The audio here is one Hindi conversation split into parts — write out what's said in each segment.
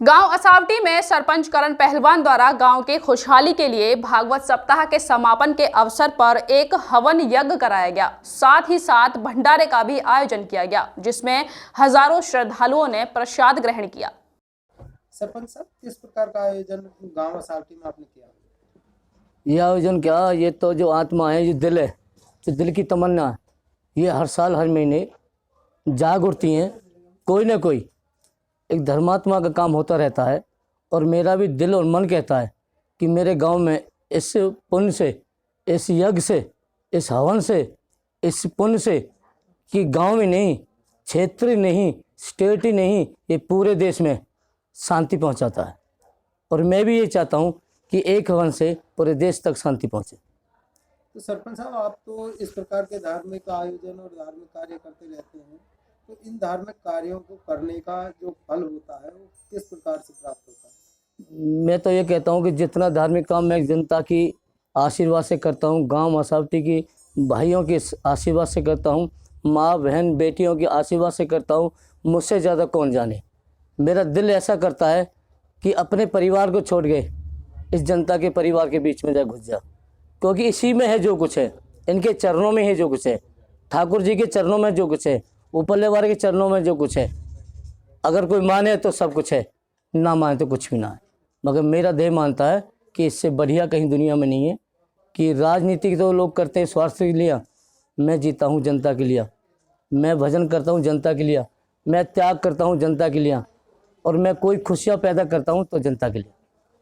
गांव असावटी में सरपंच करण पहलवान द्वारा गांव के खुशहाली के लिए भागवत सप्ताह के समापन के अवसर पर एक हवन यज्ञ कराया गया। साथ ही साथ भंडारे का भी आयोजन किया गया, जिसमें हजारों श्रद्धालुओं ने प्रसाद ग्रहण किया। सरपंच साहब, किस प्रकार का आयोजन गांव असावटी में आपने किया? ये आयोजन क्या, ये तो जो आत्मा है, जो दिल है, जो दिल की तमन्ना है, ये हर साल हर महीने जाग उठती हैं। कोई ना कोई एक धर्मात्मा का काम होता रहता है और मेरा भी दिल और मन कहता है कि मेरे गांव में इस पुण्य से, इस यज्ञ से, इस हवन से, इस पुण्य से, कि गांव में नहीं, क्षेत्र ही नहीं, स्टेट ही नहीं, ये पूरे देश में शांति पहुंचाता है। और मैं भी ये चाहता हूं कि एक हवन से पूरे देश तक शांति पहुंचे। तो सरपंच साहब, आप तो इस प्रकार के धार्मिक आयोजन और धार्मिक कार्य करते रहते हैं, तो इन धार्मिक कार्यों को करने का जो फल होता है वो किस प्रकार से प्राप्त होता है? मैं तो ये कहता हूँ कि जितना धार्मिक काम मैं जनता की आशीर्वाद से करता हूँ, गांव असावटी की भाइयों के आशीर्वाद से करता हूँ, माँ बहन बेटियों के आशीर्वाद से करता हूँ, मुझसे ज़्यादा कौन जाने। मेरा दिल ऐसा करता है कि अपने परिवार को छोड़ गए इस जनता के परिवार के बीच में जा घुस जा, क्योंकि इसी में है जो कुछ है, इनके चरणों में है जो कुछ है, ठाकुर जी के चरणों में जो कुछ है, ऊपरले वाले के चरणों में जो कुछ है। अगर कोई माने तो सब कुछ है, ना माने तो कुछ भी ना है। मगर मेरा देह मानता है कि इससे बढ़िया कहीं दुनिया में नहीं है। कि राजनीति तो लोग करते हैं स्वार्थ के लिए, मैं जीता हूँ जनता के लिए, मैं भजन करता हूँ जनता के लिए, मैं त्याग करता हूँ जनता के लिए, और मैं कोई खुशियाँ पैदा करता हूँ तो जनता के लिए।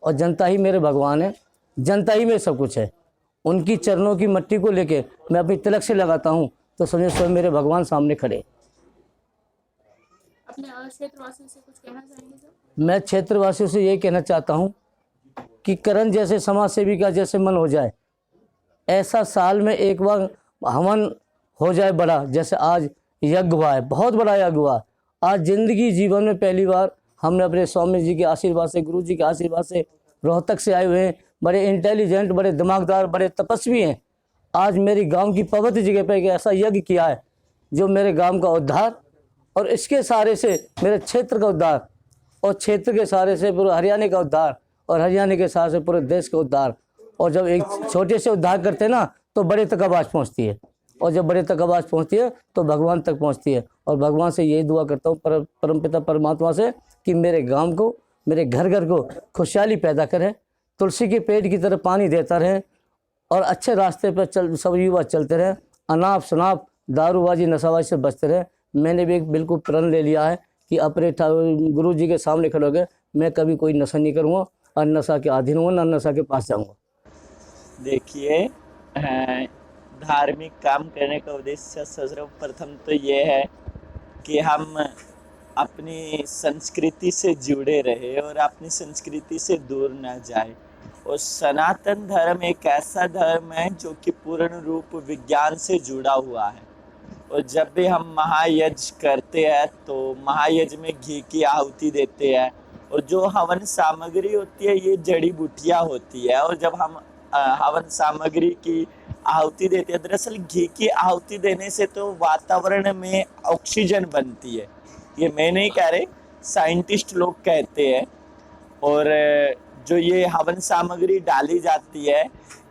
और जनता ही मेरे भगवान है, जनता ही मेरे सब कुछ है। उनकी चरणों की मट्टी को लेके मैं अपनी तिलक से लगाता हूँ तो समझो स्वयं मेरे भगवान सामने खड़े। अपने क्षेत्रवासियों से कुछ कहना चाहेंगे सर? मैं क्षेत्रवासियों से ये कहना चाहता हूँ कि करण जैसे समाज सेवी का जैसे मन हो जाए, ऐसा साल में एक बार हवन हो जाए बड़ा, जैसे आज यज्ञ हुआ है, बहुत बड़ा यज्ञ हुआ। आज जिंदगी जीवन में पहली बार हमने अपने स्वामी जी के आशीर्वाद से, गुरु जी के आशीर्वाद से, रोहतक से आए हुए हैं, बड़े इंटेलिजेंट, बड़े दिमागदार, बड़े तपस्वी हैं। आज मेरी गांव की पवित्र जगह पर एक ऐसा यज्ञ किया है जो मेरे गांव का उद्धार और इसके सारे से मेरे क्षेत्र का उद्धार, और क्षेत्र के सारे से पूरे हरियाणा का उद्धार, और हरियाणा के सारे से पूरे देश का उद्धार। और जब एक छोटे से उद्धार करते हैं ना तो बड़े तक आवाज़ पहुँचती है, और जब बड़े तक आवाज़ पहुँचती है तो भगवान तक पहुँचती है। और भगवान से यही दुआ करता हूँ, परमपिता परमात्मा से, कि मेरे गांव को, मेरे घर घर को खुशहाली पैदा करे, तुलसी के पेड़ की तरह पानी देता रहे, और अच्छे रास्ते पर सब युवा चलते रहे, अनाप शनाप दारूबाजी नशाबाजी से बचते रहे। मैंने भी एक बिल्कुल प्रण ले लिया है कि अपने गुरु जी के सामने खड़े होकर मैं कभी कोई नशा नहीं करूँगा, और नशा के अधीन होऊंगा, ना नशा के पास जाऊँगा। देखिए, धार्मिक काम करने का उद्देश्य सर्वप्रथम तो ये है कि हम अपनी संस्कृति से जुड़े रहे और अपनी संस्कृति से दूर न जाए। और सनातन धर्म एक ऐसा धर्म है जो कि पूर्ण रूप विज्ञान से जुड़ा हुआ है। और जब भी हम महायज्ञ करते हैं तो महायज्ञ में घी की आहुति देते हैं, और जो हवन सामग्री होती है ये जड़ी बूटियाँ होती है। और जब हम हवन सामग्री की आहुति देते हैं, दरअसल घी की आहुति देने से तो वातावरण में ऑक्सीजन बनती है, ये मैं नहीं कह रहे, साइंटिस्ट लोग कहते हैं। और जो ये हवन सामग्री डाली जाती है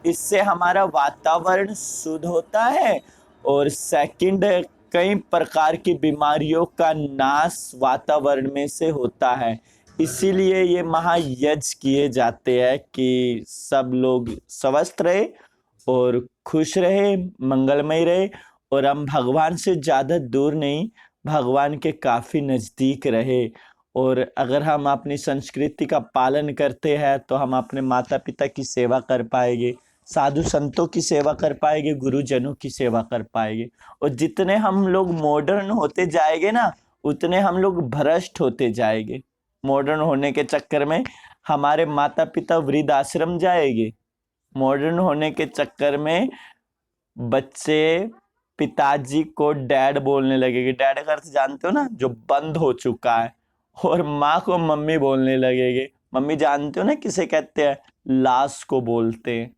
इससे हमारा वातावरण शुद्ध होता है, और सेकंड, कई प्रकार की बीमारियों का नाश वातावरण में से होता है। इसीलिए ये महायज्ञ किए जाते हैं कि सब लोग स्वस्थ रहे और खुश रहे, मंगलमय रहे, और हम भगवान से ज़्यादा दूर नहीं, भगवान के काफ़ी नज़दीक रहे। और अगर हम अपनी संस्कृति का पालन करते हैं तो हम अपने माता पिता की सेवा कर पाएंगे, साधु संतों की सेवा कर पाएंगे, गुरुजनों की सेवा कर पाएंगे। और जितने हम लोग मॉडर्न होते जाएंगे ना, उतने हम लोग भ्रष्ट होते जाएंगे। मॉडर्न होने के चक्कर में हमारे माता पिता वृद्धाश्रम जाएंगे, मॉडर्न होने के चक्कर में बच्चे पिताजी को डैड बोलने लगेंगे। डैड का अर्थ जानते हो ना, जो बंद हो चुका है। और माँ को मम्मी बोलने लगेंगे। मम्मी जानते हो ना किसे कहते हैं, लाश को बोलते हैं।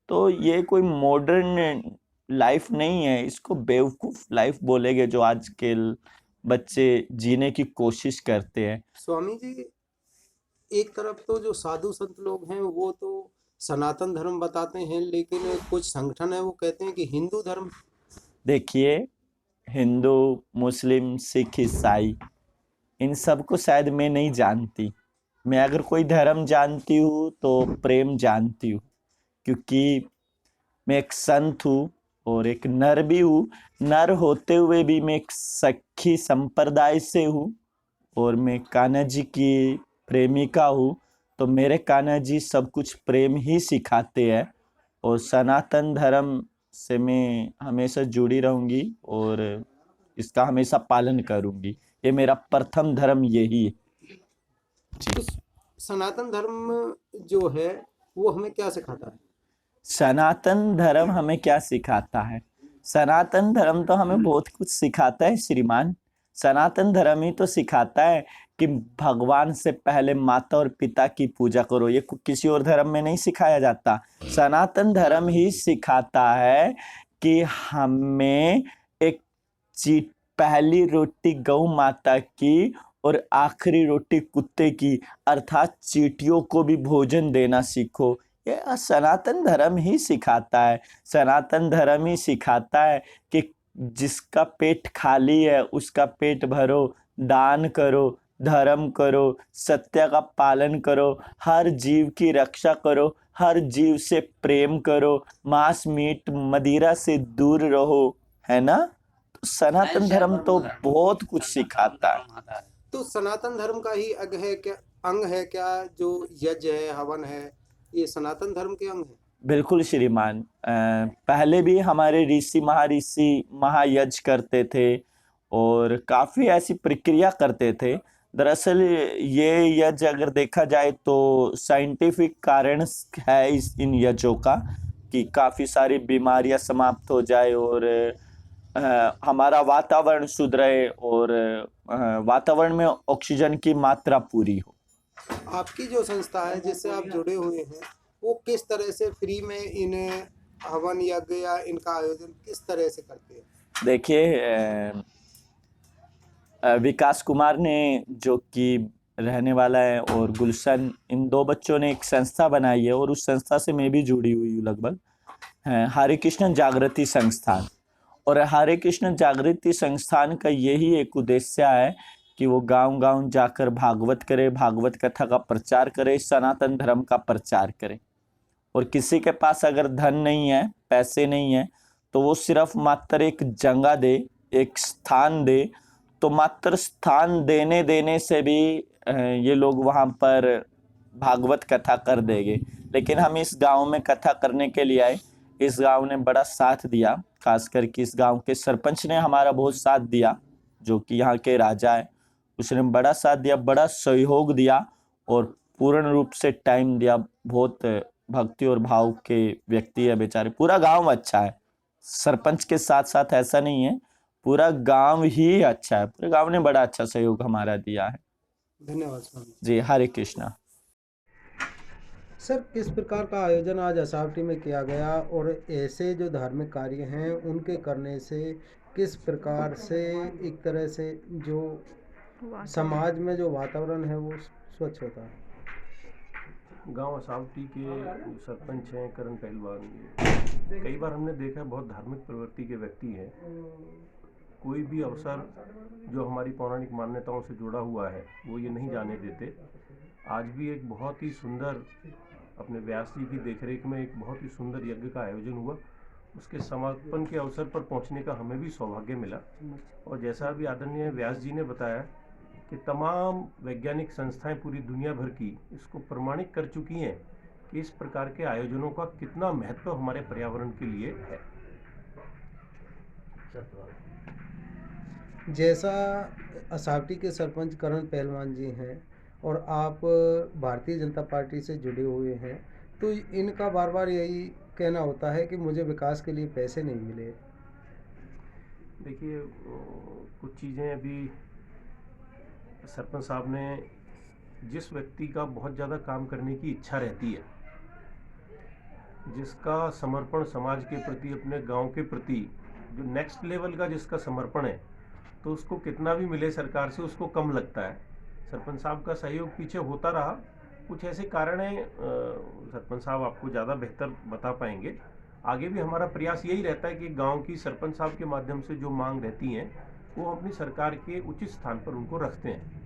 तो ये कोई मॉडर्न लाइफ नहीं है, इसको बेवकूफ़ लाइफ बोलेंगे जो आज के बच्चे जीने की कोशिश करते हैं। स्वामी जी, एक तरफ तो जो साधु संत लोग हैं वो तो सनातन धर्म बताते हैं, लेकिन कुछ संगठन है वो कहते हैं कि हिंदू धर्म। देखिए, हिंदू, मुस्लिम, सिख, ईसाई, इन सब को शायद मैं नहीं जानती। मैं अगर कोई धर्म जानती हूँ तो प्रेम जानती हूँ, क्योंकि मैं एक संत हूँ और एक नर भी हूँ। नर होते हुए भी मैं एक सखी संप्रदाय से हूँ और मैं कान्हा जी की प्रेमिका हूँ। तो मेरे कान्हा जी सब कुछ प्रेम ही सिखाते हैं और सनातन धर्म से मैं हमेशा जुड़ी रहूँगी और इसका हमेशा पालन करूँगी। ये मेरा प्रथम धर्म यही है। तो सनातन धर्म जो है वो हमें क्या सिखाता है? सनातन धर्म हमें क्या सिखाता है? सनातन धर्म तो हमें बहुत कुछ सिखाता है श्रीमान। सनातन धर्म ही तो सिखाता है कि भगवान से पहले माता और पिता की पूजा करो। ये किसी और धर्म में नहीं सिखाया जाता। सनातन धर्म ही सिखाता है कि हमें एक पहली रोटी गौ माता की और आखिरी रोटी कुत्ते की, अर्थात चींटियों को भी भोजन देना सीखो। ये सनातन धर्म ही सिखाता है। सनातन धर्म ही सिखाता है कि जिसका पेट खाली है उसका पेट भरो, दान करो, धर्म करो, सत्य का पालन करो, हर जीव की रक्षा करो, हर जीव से प्रेम करो, मांस मीट मदिरा से दूर रहो, है ना? तो सनातन धर्म तो बहुत कुछ सिखाता है। तो सनातन धर्म का ही अंग है क्या जो यज्ञ है, हवन है, ये सनातन धर्म के अंग है? बिल्कुल श्रीमान। पहले भी हमारे ऋषि महायज्ञ करते थे और काफ़ी ऐसी प्रक्रिया करते थे। दरअसल ये यज्ञ अगर देखा जाए तो साइंटिफिक कारण है इन यज्ञों का, कि काफ़ी सारी बीमारियां समाप्त हो जाए और हमारा वातावरण शुद्ध रहे और वातावरण में ऑक्सीजन की मात्रा पूरी हो। आपकी जो संस्था है जिससे आप जुड़े हुए हैं वो किस तरह से फ्री में इन हवन यज्ञ या इनका आयोजन किस तरह से करते हैं? देखिए, विकास कुमार ने, जो कि रहने वाला है, और गुलशन, इन दो बच्चों ने एक संस्था बनाई है और उस संस्था से मैं भी जुड़ी हुई हूँ लगभग, हरे कृष्ण जागृति संस्थान। और हरे कृष्ण जागृति संस्थान का यही एक उद्देश्य है कि वो गांव-गांव जाकर भागवत करे, भागवत कथा का प्रचार करे, सनातन धर्म का प्रचार करे। और किसी के पास अगर धन नहीं है, पैसे नहीं है, तो वो सिर्फ मात्र एक जगह दे, एक स्थान दे, तो मात्र स्थान देने से भी ये लोग वहाँ पर भागवत कथा कर देंगे। लेकिन हम इस गांव में कथा करने के लिए आए। इस गांव ने बड़ा साथ दिया, खासकर कि इस गांव के सरपंच ने हमारा बहुत साथ दिया, जो कि यहाँ के राजा है। उसने बड़ा साथ दिया, बड़ा सहयोग दिया और पूर्ण रूप से टाइम दिया। बहुत भक्ति और भाव के व्यक्ति है बेचारे। पूरा गांव अच्छा है, सरपंच के साथ साथ ऐसा नहीं है, पूरा गांव ही अच्छा है। पूरे गांव ने बड़ा अच्छा सहयोग हमारा दिया है। धन्यवाद स्वामी जी, हरे कृष्णा। सर, किस प्रकार का आयोजन आज असावटी में किया गया और ऐसे जो धार्मिक कार्य हैं उनके करने से किस प्रकार से एक तरह से जो समाज में जो वातावरण है वो स्वच्छ होता है? गांव असावटी के सरपंच हैं करण पहलवान, कई बार हमने देखा बहुत धार्मिक प्रवृत्ति के व्यक्ति हैं। कोई भी अवसर जो हमारी पौराणिक मान्यताओं से जुड़ा हुआ है वो ये नहीं जाने देते। आज भी एक बहुत ही सुंदर, अपने व्यास जी की देखरेख में एक बहुत ही सुंदर यज्ञ का आयोजन हुआ। उसके समापन के अवसर पर पहुंचने का हमें भी सौभाग्य मिला। और जैसा अभी आदरणीय व्यास जी ने बताया कि तमाम वैज्ञानिक संस्थाएं पूरी दुनिया भर की इसको प्रमाणित कर चुकी हैं कि इस प्रकार के आयोजनों का कितना महत्व हमारे पर्यावरण के लिए है। जैसा असावटी के सरपंच करण पहलवान जी हैं और आप भारतीय जनता पार्टी से जुड़े हुए हैं, तो इनका बार बार यही कहना होता है कि मुझे विकास के लिए पैसे नहीं मिले। देखिए, कुछ चीज़ें अभी सरपंच साहब ने, जिस व्यक्ति का बहुत ज़्यादा काम करने की इच्छा रहती है, जिसका समर्पण समाज के प्रति, अपने गांव के प्रति, जो नेक्स्ट लेवल का जिसका समर्पण है, तो उसको कितना भी मिले सरकार से उसको कम लगता है। सरपंच साहब का सहयोग पीछे होता रहा, कुछ ऐसे कारण हैं, सरपंच साहब आपको ज़्यादा बेहतर बता पाएंगे। आगे भी हमारा प्रयास यही रहता है कि गांव की सरपंच साहब के माध्यम से जो मांग रहती हैं वो अपनी सरकार के उचित स्थान पर उनको रखते हैं।